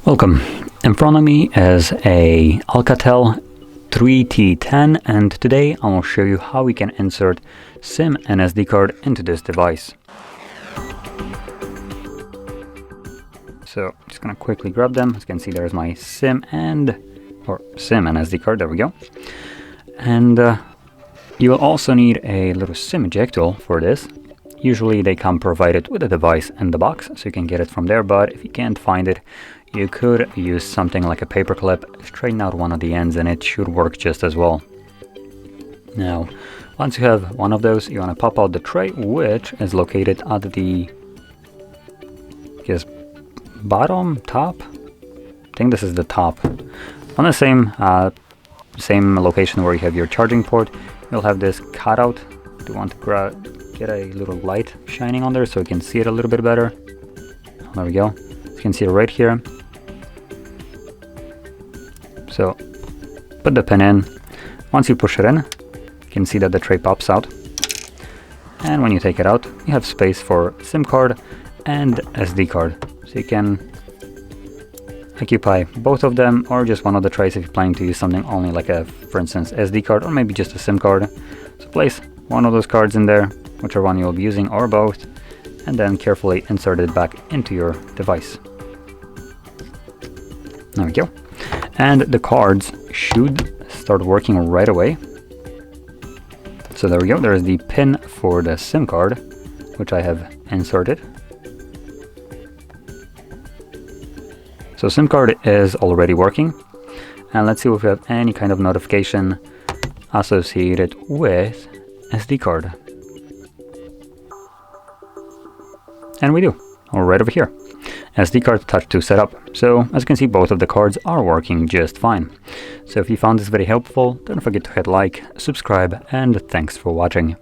Welcome. In front of me is a Alcatel 3T10 and today I will show you how we can insert SIM and SD card into this device. So I'm just gonna quickly grab them. As you can see, there's my SIM and SD card, there we go. And you will also need a little SIM ejector for this. Usually they come provided with a device in the box, so you can get it from there, but if you can't find it, you could use something like a paper clip, straighten out one of the ends and it should work just as well. Now, once you have one of those, you want to pop out the tray, which is located at the bottom, top? I think this is the top. On the same location where you have your charging port, you'll have this cutout. You want to get a little light shining on there so you can see it a little bit better. There we go. You can see it right here. So put the pin in. Once you push it in, you can see that the tray pops out. And when you take it out, you have space for SIM card and SD card. So you can occupy both of them or just one of the trays if you're planning to use something only like a, for instance, SD card or maybe just a SIM card. So place one of those cards in there, whichever one you'll be using or both, and then carefully insert it back into your device. There we go. And the cards should start working right away. So there we go, there is the pin for the SIM card, which I have inserted. So SIM card is already working. And let's see if we have any kind of notification associated with SD card. And we do, right over here. SD card touch 2 setup. So as you can see, both of the cards are working just fine. So if you found this very helpful, don't forget to hit like, subscribe, and thanks for watching.